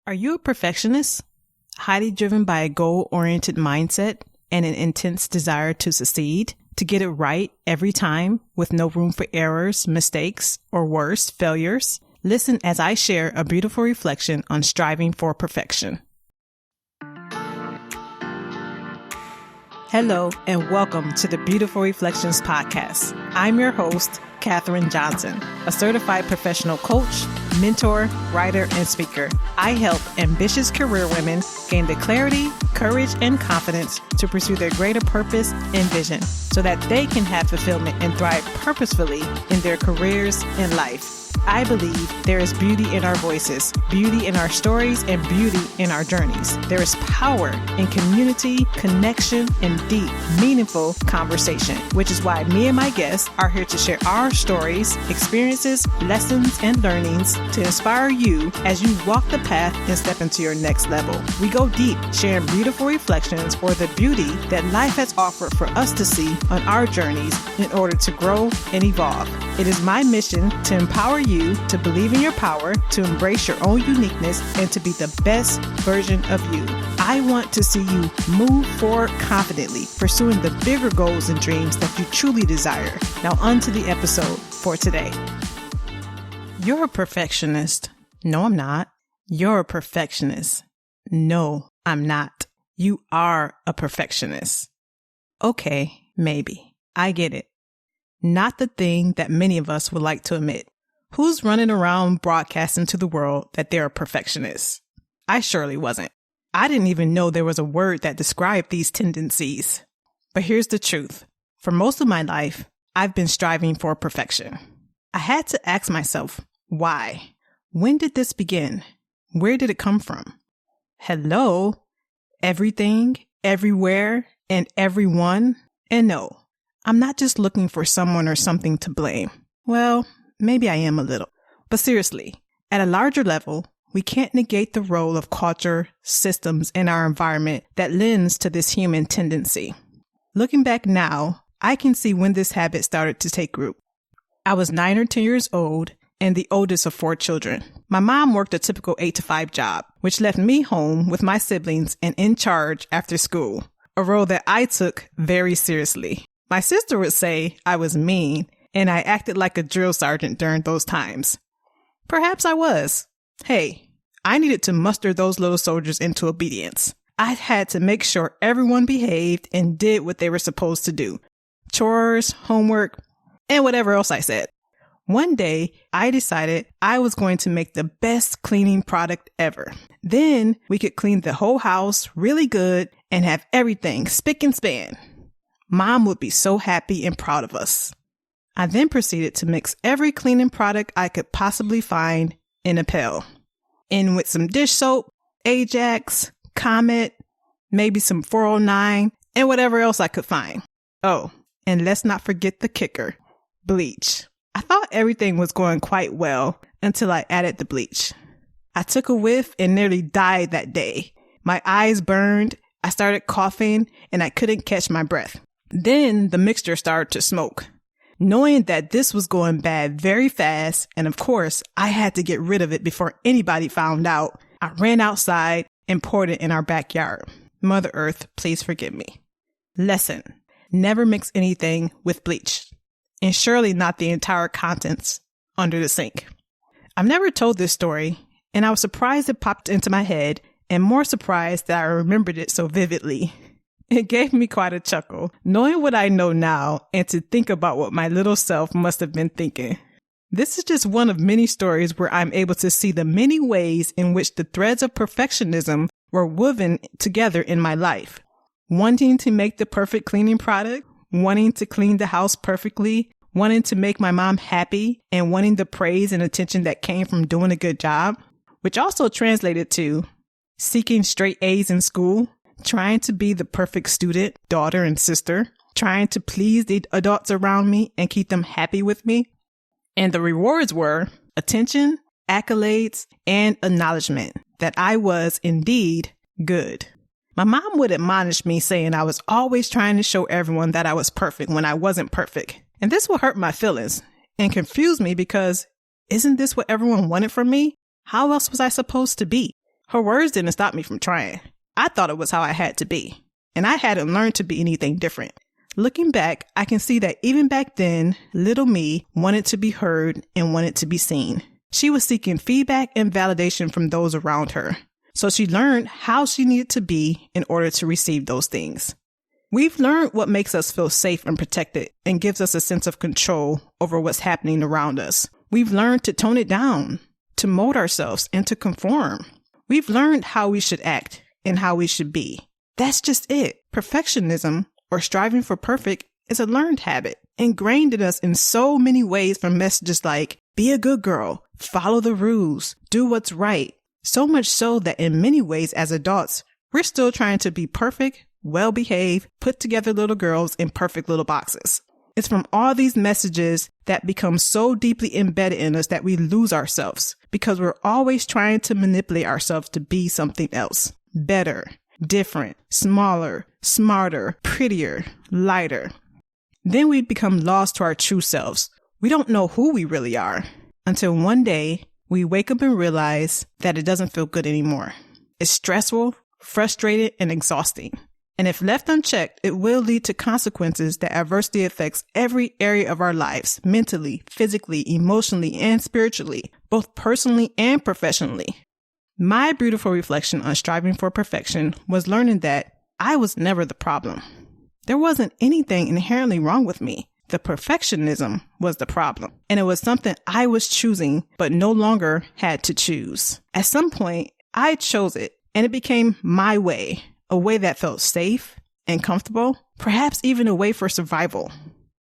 Are you a perfectionist? Highly driven by a goal-oriented mindset and an intense desire to succeed, to get it right every time with no room for errors, mistakes, or worse, failures? Listen as I share a beautiful reflection on striving for perfection. Hello, and welcome to the Beautiful Reflections podcast. I'm your host, Katherine Johnson, a certified professional coach, mentor, writer, and speaker. I help ambitious career women gain the clarity, courage, and confidence to pursue their greater purpose and vision so that they can have fulfillment and thrive purposefully in their careers and life. I believe there is beauty in our voices, beauty in our stories, and beauty in our journeys. There is power in community, connection, and deep, meaningful conversation, which is why me and my guests are here to share our stories, experiences, lessons, and learnings to inspire you as you walk the path and step into your next level. We go deep, sharing beautiful reflections or the beauty that life has offered for us to see on our journeys in order to grow and evolve. It is my mission to empower you to believe in your power, to embrace your own uniqueness, and to be the best version of you. I want to see you move forward confidently, pursuing the bigger goals and dreams that you truly desire. Now on to the episode for today. You're a perfectionist. No, I'm not. You're a perfectionist. No, I'm not. You are a perfectionist. Okay, maybe. I get it. Not the thing that many of us would like to admit. Who's running around broadcasting to the world that they're a perfectionist? I surely wasn't. I didn't even know there was a word that described these tendencies. But here's the truth. For most of my life, I've been striving for perfection. I had to ask myself, why? When did this begin? Where did it come from? Hello? Everything, everywhere, and everyone? And no, I'm not just looking for someone or something to blame. Well, maybe I am a little. But seriously, at a larger level, we can't negate the role of culture, systems, and our environment that lends to this human tendency. Looking back now, I can see when this habit started to take root. I was 9 or 10 years old and the oldest of 4 children. My mom worked a typical 8-to-5 job, which left me home with my siblings and in charge after school, a role that I took very seriously. My sister would say I was mean, and I acted like a drill sergeant during those times. Perhaps I was. Hey, I needed to muster those little soldiers into obedience. I had to make sure everyone behaved and did what they were supposed to do. Chores, homework, and whatever else I said. One day, I decided I was going to make the best cleaning product ever. Then we could clean the whole house really good and have everything spick and span. Mom would be so happy and proud of us. I then proceeded to mix every cleaning product I could possibly find in a pail. In with some dish soap, Ajax, Comet, maybe some 409, and whatever else I could find. Oh, and let's not forget the kicker, bleach. I thought everything was going quite well until I added the bleach. I took a whiff and nearly died that day. My eyes burned, I started coughing, and I couldn't catch my breath. Then the mixture started to smoke. Knowing that this was going bad very fast, and of course, I had to get rid of it before anybody found out, I ran outside and poured it in our backyard. Mother Earth, please forgive me. Lesson: never mix anything with bleach, and surely not the entire contents under the sink. I've never told this story, and I was surprised it popped into my head, and more surprised that I remembered it so vividly. It gave me quite a chuckle, knowing what I know now and to think about what my little self must have been thinking. This is just one of many stories where I'm able to see the many ways in which the threads of perfectionism were woven together in my life. Wanting to make the perfect cleaning product, wanting to clean the house perfectly, wanting to make my mom happy, and wanting the praise and attention that came from doing a good job, which also translated to seeking straight A's in school, trying to be the perfect student, daughter, and sister, trying to please the adults around me and keep them happy with me. And the rewards were attention, accolades, and acknowledgement that I was indeed good. My mom would admonish me saying I was always trying to show everyone that I was perfect when I wasn't perfect. And this would hurt my feelings and confuse me because isn't this what everyone wanted from me? How else was I supposed to be? Her words didn't stop me from trying. I thought it was how I had to be, and I hadn't learned to be anything different. Looking back, I can see that even back then, little me wanted to be heard and wanted to be seen. She was seeking feedback and validation from those around her. So she learned how she needed to be in order to receive those things. We've learned what makes us feel safe and protected and gives us a sense of control over what's happening around us. We've learned to tone it down, to mold ourselves, and to conform. We've learned how we should act and how we should be. That's just it. Perfectionism, or striving for perfect, is a learned habit, ingrained in us in so many ways, from messages like, be a good girl, follow the rules, do what's right. So much so that in many ways as adults, we're still trying to be perfect, well-behaved, put together little girls in perfect little boxes. It's from all these messages that become so deeply embedded in us that we lose ourselves because we're always trying to manipulate ourselves to be something else. Better, different, smaller, smarter, prettier, lighter. Then we become lost to our true selves. We don't know who we really are until one day we wake up and realize that it doesn't feel good anymore. It's stressful, frustrated, and exhausting. And if left unchecked, it will lead to consequences that adversely affects every area of our lives, mentally, physically, emotionally, and spiritually, both personally and professionally. My beautiful reflection on striving for perfection was learning that I was never the problem. There wasn't anything inherently wrong with me. The perfectionism was the problem, and it was something I was choosing, but no longer had to choose. At some point, I chose it, and it became my way. A way that felt safe and comfortable, perhaps even a way for survival.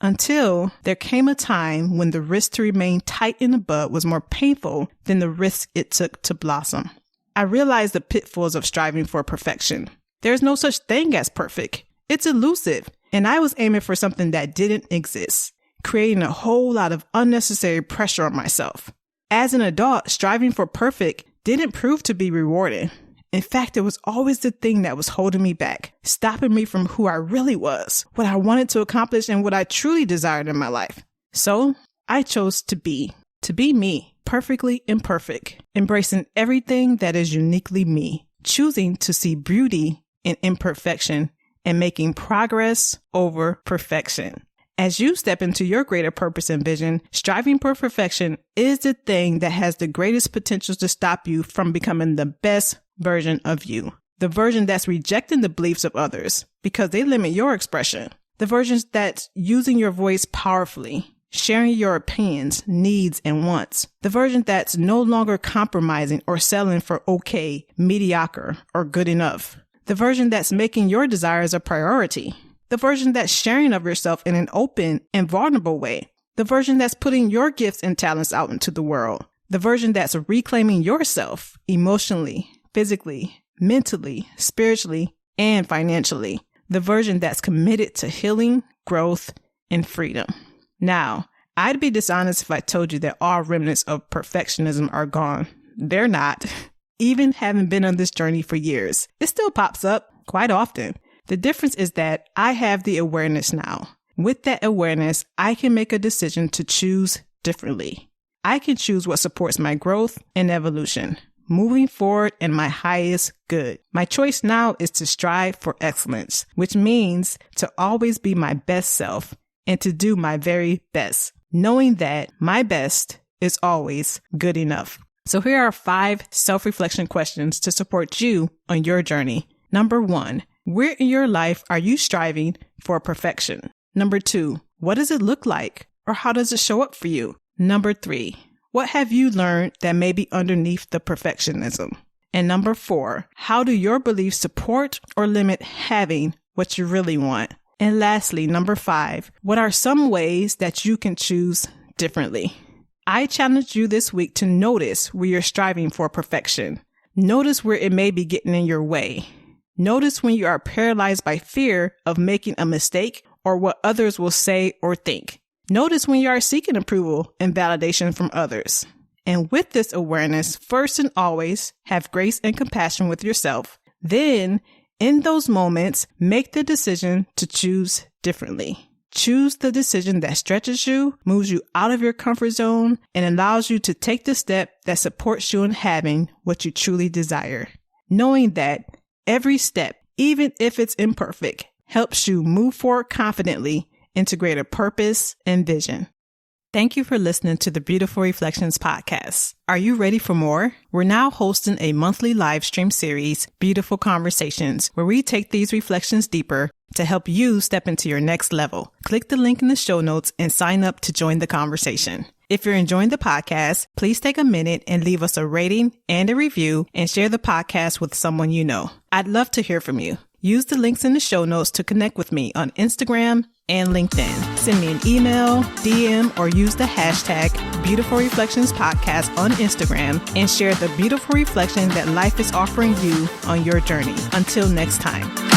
Until there came a time when the risk to remain tight in the bud was more painful than the risk it took to blossom. I realized the pitfalls of striving for perfection. There's no such thing as perfect. It's elusive, and I was aiming for something that didn't exist, creating a whole lot of unnecessary pressure on myself. As an adult, striving for perfect didn't prove to be rewarding. In fact, it was always the thing that was holding me back, stopping me from who I really was, what I wanted to accomplish, and what I truly desired in my life. So I chose to be me, perfectly imperfect, embracing everything that is uniquely me, choosing to see beauty in imperfection, and making progress over perfection. As you step into your greater purpose and vision, striving for perfection is the thing that has the greatest potential to stop you from becoming the best version of you. The version that's rejecting the beliefs of others because they limit your expression. The version that's using your voice powerfully, sharing your opinions, needs, and wants. The version that's no longer compromising or settling for okay, mediocre, or good enough. The version that's making your desires a priority. The version that's sharing of yourself in an open and vulnerable way. The version that's putting your gifts and talents out into the world. The version that's reclaiming yourself emotionally, physically, mentally, spiritually, and financially. The version that's committed to healing, growth, and freedom. Now, I'd be dishonest if I told you that all remnants of perfectionism are gone. They're not. Even having been on this journey for years, it still pops up quite often. The difference is that I have the awareness now. With that awareness, I can make a decision to choose differently. I can choose what supports my growth and evolution, moving forward in my highest good. My choice now is to strive for excellence, which means to always be my best self and to do my very best, knowing that my best is always good enough. So here are 5 self-reflection questions to support you on your journey. Number 1, where in your life are you striving for perfection? Number 2, what does it look like, or how does it show up for you? Number 3, what have you learned that may be underneath the perfectionism? And number 4, how do your beliefs support or limit having what you really want? And lastly, number 5, what are some ways that you can choose differently? I challenge you this week to notice where you're striving for perfection. Notice where it may be getting in your way. Notice when you are paralyzed by fear of making a mistake or what others will say or think. Notice when you are seeking approval and validation from others. And with this awareness, first and always, have grace and compassion with yourself. Then, in those moments, make the decision to choose differently. Choose the decision that stretches you, moves you out of your comfort zone, and allows you to take the step that supports you in having what you truly desire. knowing that every step, even if it's imperfect, helps you move forward confidently into greater purpose and vision. Thank you for listening to the Beautiful Reflections podcast. Are you ready for more? We're now hosting a monthly live stream series, Beautiful Conversations, where we take these reflections deeper to help you step into your next level. Click the link in the show notes and sign up to join the conversation. If you're enjoying the podcast, please take a minute and leave us a rating and a review and share the podcast with someone you know. I'd love to hear from you. Use the links in the show notes to connect with me on Instagram and LinkedIn. Send me an email, DM, or use the hashtag Beautiful Reflections Podcast on Instagram and share the beautiful reflection that life is offering you on your journey. Until next time.